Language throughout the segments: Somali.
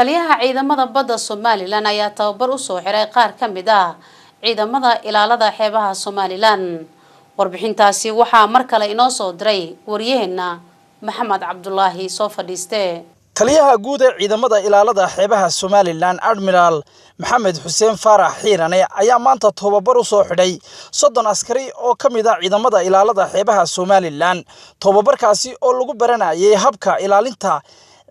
taliyaha ciidamada badda Somaliland ayaa tababar u soo xiray qaar ka mid ah ciidamada ilaalada xeebaha Somaliland warbixintaasi waxa mar kale inoo soo diray wariyaheena Maxamed Cabdullaahi soo fadhiiste taliyaha guud ee ciidamada ilaalada xeebaha Somaliland Admiral Maxamed Xuseen Faarax Xiirane ayaa maanta tababar u soo xidhay 30 askari oo ka mid ah ciidamada ilaalada xeebaha Somaliland tababarkaasi oo lagu baranayay habka ilaalinta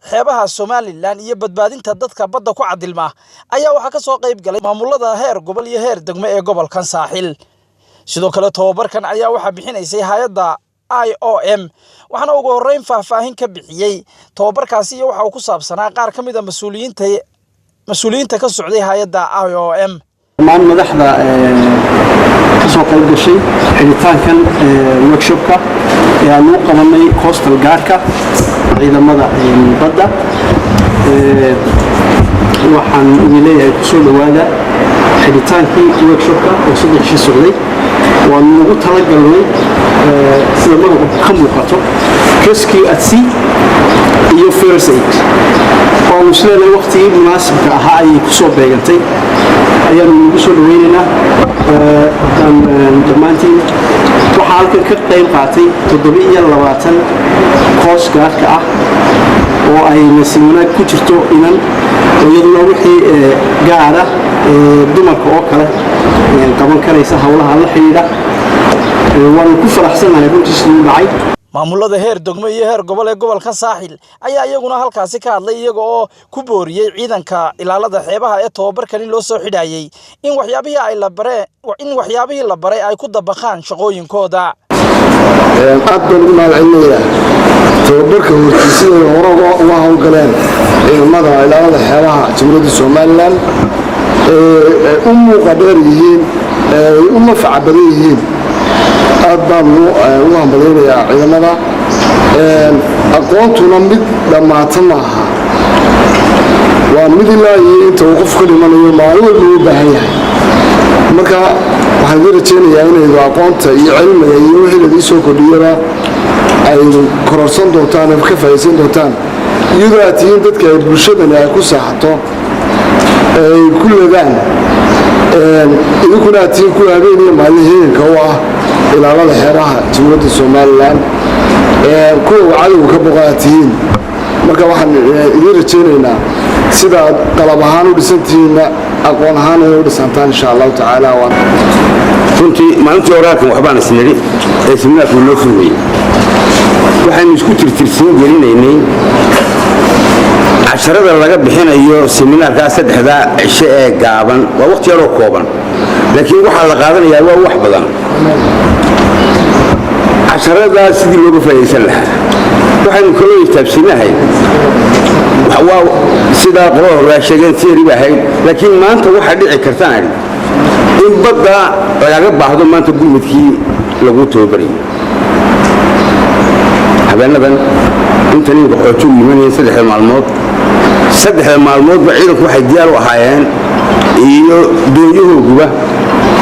xeebaha Somaliland iyo badbaadinta dadka badda ku cadilma ayaa waxa ka soo qayb galay maamulada heer gobol iyo heer degmo ee gobolkan Saaxil sidoo kale tababarkan ayaa waxa bixinaysay hay'adda IOM waxaana ugu horeyn faahfaahin ka bixiyay tababarkaasi iyo waxa uu ku saabsanaa qaar ka mid ah mas'uuliyiinta ka socday hay'adda IOM maan madaxda ka soo qayb gashay xilitaankan workshopka ee aanu qabanay coastal guardka ciidamada badda waxaan leeyahay ku soo dhawaada xilitaankii workshopka oo 3 shii socday waanu ugu talagalnay sida magaca ka muuqato rescue at sea iyo first aid oo musleena waqtigii munaasabka ahaa ay ku soo beegantay ayaanu ugu soo dhaweynaynaa dhammaantiin waxaa halkan ka qayb qaatay 720 coast guardka ah oo ay nasiibna ku jirto inan iyaduna wixii gaara dumarka oo kale qaban karaysa hawlaha la xiriira waan ku faraxsanahay runtii sidii dhacay maamulada heer degmo iyo heer gobol ee gobolka Saaxil ayaa iyaguna halkaasi ka hadlay iyaga oo ku booriyay ciidanka ilaalada xeebaha ee tababarkan loo soo xidhayay in waxyaabihii la baray ay ku dabaqaan shaqooyinkooda aad baan u mahadcelinayaa tababarka hortiisii hore uga hawlgaleen ciidamada ilaalada xeebaha Jamhuuriyadda Somaliland u muuqda dheer yihiin u nafac badan yihiin aad baan u hambaleynayaa ciidamada aqoontuna mid dhamaata maaha waa mid ilaa iyo inta uu qof ka dhimanayo maalin walba u baahan yahay marka waxaan rajeynayaa inay aqoonta iyo cilmiga iyo wixii la soo kordhiyana ay kororsan doontaan oo ka faa'iideysan doontaan iyadoo aad tihiin dadka ay bulshadana ay ku saaxato ay ku leedaan idinkuna aad tihiin ku habeen iyo maaliheenka oo ah ilaalada xeebaha Jamhuuriyadda Somaliland kuwa cadawga ka boqaatihiin marka waxaan idin rajeynaynaa sida qalab ahaan u dhisantihiin aqoon ahaan u dhisantaan insha Allah taala runtii maalintii horaadkan waxbaan isniri ee siminaarku loo furmay waxaan isku tirtirsiin gelinaynay casharada laga bixinayo siminaarka saddexda cisho ee gaaban waa waqti yar oo kooban laakiin waxa la qaadanayaa waa wax badan casharada sidii looga faa'iideysan lahaa waxaan kala istaabsinahay waa sida qolo la sheegay theory bahay laakiin maanta waxa dhici kartaa in badda laga baahdo maanta gurmadkii lagu tababaray habeenadan inta nin qaxooto yimaanay 3 maalmood ba ciidanku waxay diyaar u ahaayeen iyo doonyahoodba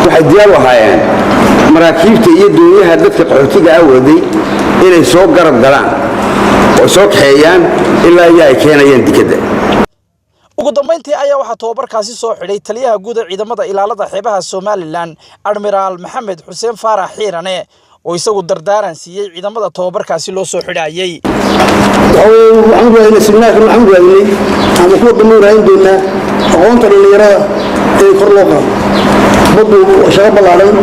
waxay diyaar u ahaayeen maraakiibta iyo doonyaha dadka qaxootiga ah waday inay soo garab galaan oo soo kaxeeyaan ilaa ay keenayaan dikada ugu dambeyntii ayaa waxa tababarkaasi soo xidhay taliyaha guud ee ciidamada ilaalada xeebaha Somaliland Admiral Maxamed Xuseen Faarax Xiirane oo isagu dardaaran siiyay ciidamada tababarkaasi loo soo xidhayay waxaan raadinay siminaarka waxaan raadinay ama kuwa dhammaanayeen doona aqoonta dhalinyarada ee kor loo qaado baddu shaqo ballaaran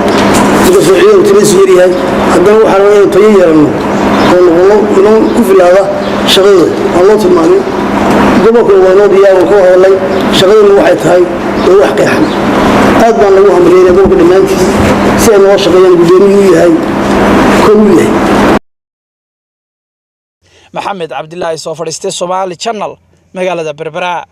sida ciidan tiris yariyahay haddana waxaan rabaa tayo yeelano oo inuu ku filaada shaqada Allah tilmaamay gobolka waa diyaar oo hadlay shaqaduna waxay tahay wax qeexan aad baan lagu hambalyeeyay gobolka dhamaantiis si ay noo shaqeeyaan gudoomiyuu yahay كله محمد عبد الله سوفرستي Somali Channel مقالة بربراء